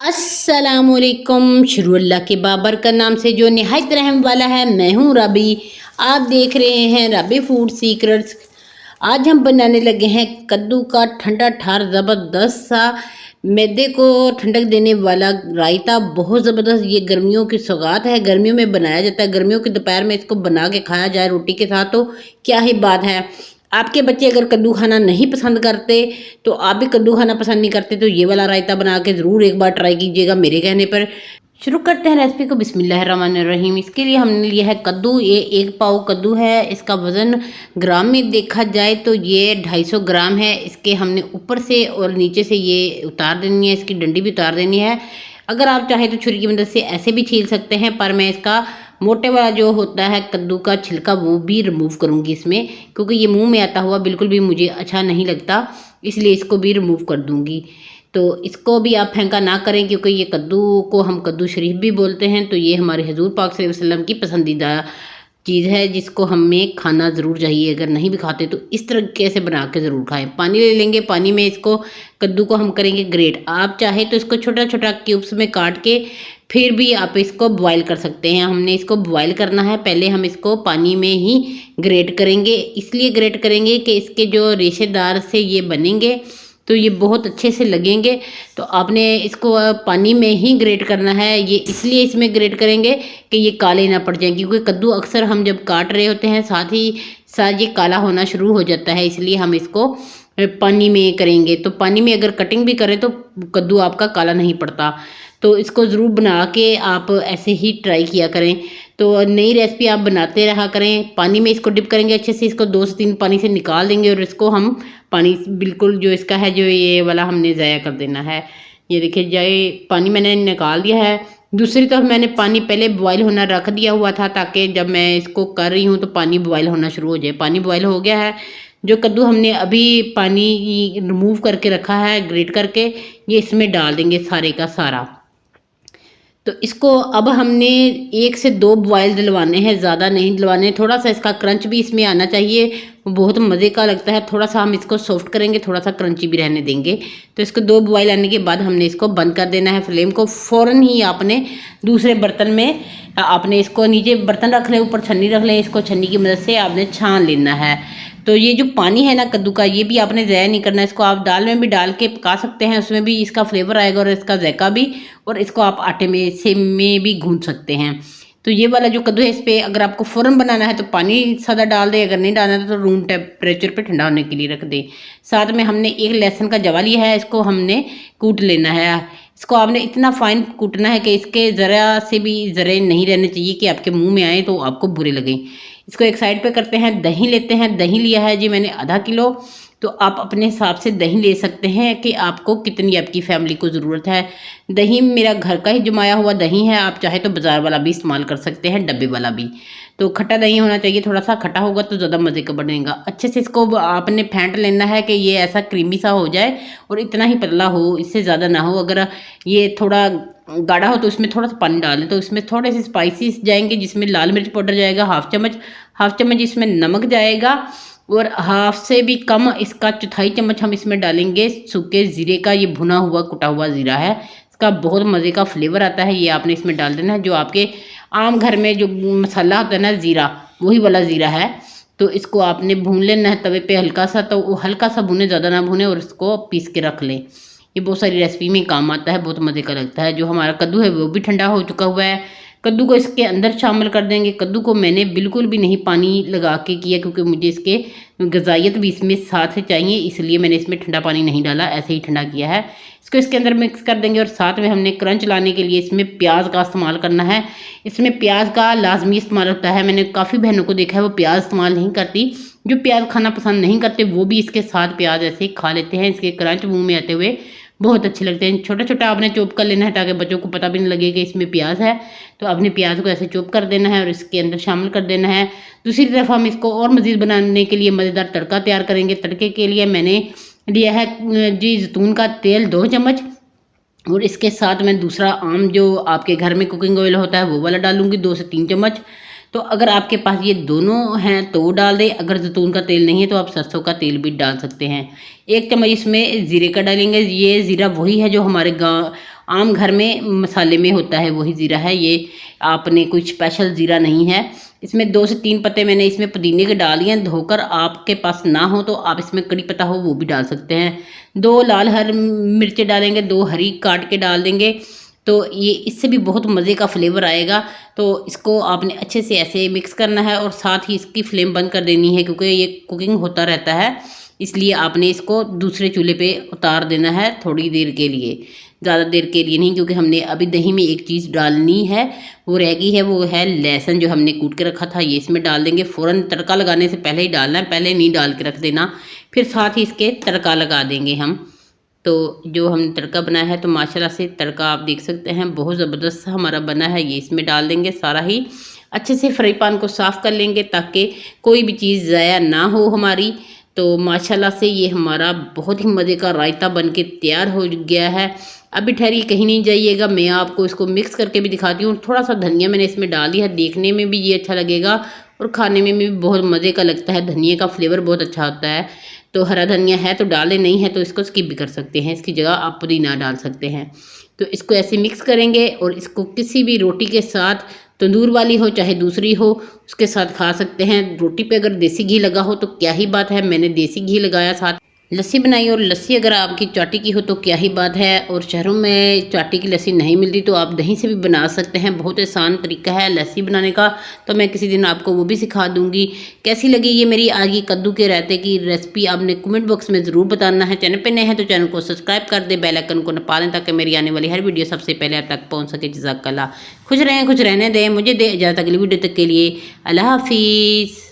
अस्सलामुअलैकुम। शुरू अल्लाह के बाबर का नाम से जो निहायत रहम वाला है। मैं हूँ रबी। आप देख रहे हैं रबी फूड सीक्रेट्स। आज हम बनाने लगे हैं कद्दू का ठंडा ठार ज़बरदस्त सा मैदे को ठंडक देने वाला रायता। बहुत ज़बरदस्त, ये गर्मियों की सौगात है। गर्मियों में बनाया जाता है। गर्मियों के दोपहर में इसको बना के खाया जाए रोटी के साथ तो क्या ही बात है। आपके बच्चे अगर कद्दू खाना नहीं पसंद करते, तो आप भी कद्दू खाना पसंद नहीं करते, तो ये वाला रायता बना के ज़रूर एक बार ट्राई कीजिएगा मेरे कहने पर। शुरू करते हैं रेसिपी को। बिस्मिल्लाहिर्रहमानिर्रहीम। इसके लिए हमने लिया है कद्दू। ये 1 पाव कद्दू है। इसका वज़न ग्राम में देखा जाए तो ये 250 ग्राम है। इसके हमने ऊपर से और नीचे से ये उतार देनी है, इसकी डंडी भी उतार देनी है। अगर आप चाहें तो छुरी की मदद से ऐसे भी छील सकते हैं, पर मैं इसका मोटे वाला जो होता है कद्दू का छिलका वो भी रिमूव करूँगी इसमें, क्योंकि ये मुंह में आता हुआ बिल्कुल भी मुझे अच्छा नहीं लगता, इसलिए इसको भी रिमूव कर दूँगी। तो इसको भी आप फेंका ना करें, क्योंकि ये कद्दू को हम कद्दू शरीफ भी बोलते हैं। तो ये हमारे हुजूर पाक सल्लल्लाहु अलैहि वसल्लम की पसंदीदा चीज़ है, जिसको हमें खाना ज़रूर चाहिए। अगर नहीं भी खाते तो इस तरीके से बना के ज़रूर खाएं। पानी ले लेंगे, पानी में इसको कद्दू को हम करेंगे ग्रेट। आप चाहे तो इसको छोटा छोटा क्यूब्स में काट के फिर भी आप इसको बॉयल कर सकते हैं। हमने इसको बॉयल करना है, पहले हम इसको पानी में ही ग्रेट करेंगे। इसलिए ग्रेट करेंगे कि इसके जो रेशेदार से ये बनेंगे तो ये बहुत अच्छे से लगेंगे। तो आपने इसको पानी में ही ग्रेट करना है। ये इसलिए इसमें ग्रेट करेंगे कि ये काले ना पड़ जाएं, क्योंकि कद्दू अक्सर हम जब काट रहे होते हैं साथ ही साथ ये काला होना शुरू हो जाता है, इसलिए हम इसको पानी में करेंगे। तो पानी में अगर कटिंग भी करें तो कद्दू आपका काला नहीं पड़ता। तो इसको ज़रूर बना के आप ऐसे ही ट्राई किया करें। तो नई रेसिपी आप बनाते रहा करें। पानी में इसको डिप करेंगे अच्छे से, इसको 2 से 3 पानी से निकाल देंगे और इसको हम पानी बिल्कुल जो इसका है जो ये वाला हमने ज़ाया कर देना है। ये देखिए जाए पानी मैंने निकाल दिया है। दूसरी तरफ मैंने पानी पहले बॉयल होना रख दिया हुआ था, ताकि जब मैं इसको कर रही हूँ तो पानी बॉयल होना शुरू हो जाए। पानी बॉयल हो गया है। जो कद्दू हमने अभी पानी रिमूव करके रखा है ग्रेट करके, ये इसमें डाल देंगे सारे का सारा। तो इसको अब हमने 1 से 2 बॉयल दिलवाने हैं, ज़्यादा नहीं दिलवाने। थोड़ा सा इसका क्रंच भी इसमें आना चाहिए, बहुत मज़े का लगता है। थोड़ा सा हम इसको सॉफ्ट करेंगे, थोड़ा सा क्रंची भी रहने देंगे। तो इसको 2 बॉयल आने के बाद हमने इसको बंद कर देना है फ्लेम को। फ़ौरन ही आपने दूसरे बर्तन में आपने इसको नीचे बर्तन रख लें, ऊपर छन्नी रख लें। इसको छन्नी की मदद से आपने छान लेना है। तो ये जो पानी है ना कद्दू का, ये भी आपने ज़ाया नहीं करना। इसको आप दाल में भी डाल के पका सकते हैं, उसमें भी इसका फ्लेवर आएगा और इसका जायका भी। और इसको आप आटे में से में भी गूंथ सकते हैं। तो ये वाला जो कद्दू है, इस पर अगर आपको फ़ौरन बनाना है तो पानी सादा डाल दें, अगर नहीं डालना तो रूम टेम्परेचर पे ठंडा होने के लिए रख दें। साथ में हमने 1 लहसुन का जवा लिया है, इसको हमने कूट लेना है। इसको आपने इतना फाइन कूटना है कि इसके ज़रा से भी ज़रे नहीं रहने चाहिए कि आपके मुंह में आए तो आपको बुरे लगें। इसको एक साइड पे करते हैं। दही लेते हैं। दही लिया है जी मैंने आधा किलो। तो आप अपने हिसाब से दही ले सकते हैं कि आपको कितनी आपकी फैमिली को ज़रूरत है। दही मेरा घर का ही जमाया हुआ दही है, आप चाहे तो बाज़ार वाला भी इस्तेमाल कर सकते हैं, डब्बे वाला भी। तो खट्टा दही होना चाहिए, थोड़ा सा खट्टा होगा तो ज़्यादा मज़े का बनेगा। अच्छे से इसको आपने फेंट लेना है कि ये ऐसा क्रीमी सा हो जाए, और इतना ही पतला हो, इससे ज़्यादा ना हो। अगर ये थोड़ा गाढ़ा हो तो इसमें थोड़ा सा पानी डाल दें। तो इसमें थोड़े से स्पाइसेस जाएंगे, जिसमें लाल मिर्च पाउडर जाएगा हाफ चम्मच इसमें नमक जाएगा, और हाफ से भी कम इसका 1/4 चम्मच हम इसमें डालेंगे सूखे ज़ीरे का। ये भुना हुआ कुटा हुआ ज़ीरा है, इसका बहुत मज़े का फ्लेवर आता है। ये आपने इसमें डाल देना है। जो आपके आम घर में जो मसाला होता है ना ज़ीरा, वही वाला ज़ीरा है। तो इसको आपने भून लेना है तवे पे हल्का सा। तो वो हल्का सा भुने, ज़्यादा ना भुने, और इसको पीस के रख लें। ये बहुत सारी रेसिपी में काम आता है, बहुत मज़े का लगता है। जो हमारा कद्दू है वो भी ठंडा हो चुका हुआ है। कद्दू को इसके अंदर शामिल कर देंगे। कद्दू को मैंने बिल्कुल भी नहीं पानी लगा के किया, क्योंकि मुझे इसके ग़िज़ाइयत भी इसमें साथ से चाहिए, इसलिए मैंने इसमें ठंडा पानी नहीं डाला, ऐसे ही ठंडा किया है। इसको इसके अंदर मिक्स कर देंगे। और साथ में हमने क्रंच लाने के लिए इसमें प्याज का इस्तेमाल करना है। इसमें प्याज का लाजमी इस्तेमाल होता है। मैंने काफ़ी बहनों को देखा है वो प्याज इस्तेमाल नहीं करती। जो प्याज खाना पसंद नहीं करते वो भी इसके साथ प्याज ऐसे खा लेते हैं। इसके क्रंच मुँह में आते हुए बहुत अच्छे लगते हैं। छोटा छोटा आपने चॉप कर लेना है, ताकि बच्चों को पता भी नहीं लगे कि इसमें प्याज है। तो आपने प्याज को ऐसे चॉप कर देना है और इसके अंदर शामिल कर देना है। दूसरी तरफ हम इसको और मज़ीद बनाने के लिए मज़ेदार तड़का तैयार करेंगे। तड़के के लिए मैंने लिया है जी जैतून का तेल 2 चम्मच, और इसके साथ मैं दूसरा आम जो आपके घर में कुकिंग ऑयल होता है वो वाला डालूंगी 2 से 3 चम्मच। तो अगर आपके पास ये दोनों हैं तो वो डाल दें। अगर जैतून का तेल नहीं है तो आप सरसों का तेल भी डाल सकते हैं। 1 चम्मच इसमें ज़ीरे का डालेंगे। ये ज़ीरा वही है जो हमारे आम घर में मसाले में होता है वही ज़ीरा है, ये आपने कुछ स्पेशल ज़ीरा नहीं है। इसमें 2 से 3 पत्ते मैंने इसमें पुदीने के डाल दिए हैं धोकर। आपके पास ना हो तो आप इसमें कड़ी पत्ता हो वो भी डाल सकते हैं। 2 लाल हरी मिर्चें डालेंगे, 2 हरी काट के डाल देंगे, तो ये इससे भी बहुत मज़े का फ्लेवर आएगा। तो इसको आपने अच्छे से ऐसे मिक्स करना है और साथ ही इसकी फ्लेम बंद कर देनी है, क्योंकि ये कुकिंग होता रहता है, इसलिए आपने इसको दूसरे चूल्हे पे उतार देना है थोड़ी देर के लिए, ज़्यादा देर के लिए नहीं, क्योंकि हमने अभी दही में एक चीज़ डालनी है, वो रह गई है, वो है लहसुन जो हमने कूट के रखा था, ये इसमें डाल देंगे। फ़ौरन तड़का लगाने से पहले ही डालना है, पहले नहीं डाल के रख देना। फिर साथ ही इसके तड़का लगा देंगे हम। तो जो हमने तड़का बनाया है, तो माशाल्लाह से तड़का आप देख सकते हैं बहुत ज़बरदस्त हमारा बना है। ये इसमें डाल देंगे सारा ही। अच्छे से फ्राई पैन को साफ़ कर लेंगे ताकि कोई भी चीज़ ज़ाया ना हो हमारी। तो माशाल्लाह से ये हमारा बहुत ही मज़े का रायता बन के तैयार हो गया है। अभी ठहरिए, कहीं नहीं जाइएगा, मैं आपको इसको मिक्स करके भी दिखाती हूँ। थोड़ा सा धनिया मैंने इसमें डाल दिया है, देखने में भी ये अच्छा लगेगा और खाने में भी बहुत मज़े का लगता है। धनिया का फ्लेवर बहुत अच्छा होता है। तो हरा धनिया है तो डालें, नहीं है तो इसको स्किप भी कर सकते हैं, इसकी जगह आप पुदीना डाल सकते हैं। तो इसको ऐसे मिक्स करेंगे और इसको किसी भी रोटी के साथ, तंदूर वाली हो चाहे दूसरी हो, उसके साथ खा सकते हैं। रोटी पे अगर देसी घी लगा हो तो क्या ही बात है, मैंने देसी घी लगाया साथ। लस्सी बनाई और लस्सी अगर आपकी चाटी की हो तो क्या ही बात है। और शहरों में चाटी की लस्सी नहीं मिलती तो आप दही से भी बना सकते हैं, बहुत आसान तरीका है लस्सी बनाने का। तो मैं किसी दिन आपको वो भी सिखा दूंगी। कैसी लगी ये मेरी आज की कद्दू के रायते की रेसिपी, आपने कमेंट बॉक्स में ज़रूर बताना है। चैनल पर नए हैं तो चैनल को सब्सक्राइब कर दें, बेल आइकन को नपा दें ताकि मेरी आने वाली हर वीडियो सबसे पहले आप तक पहुँच सके। जज़ाकल्लाह। खुश रहें, खुश रहने दें, मुझे दे इजाज़त अगली वीडियो तक के लिए। अल्लाह हाफिज़।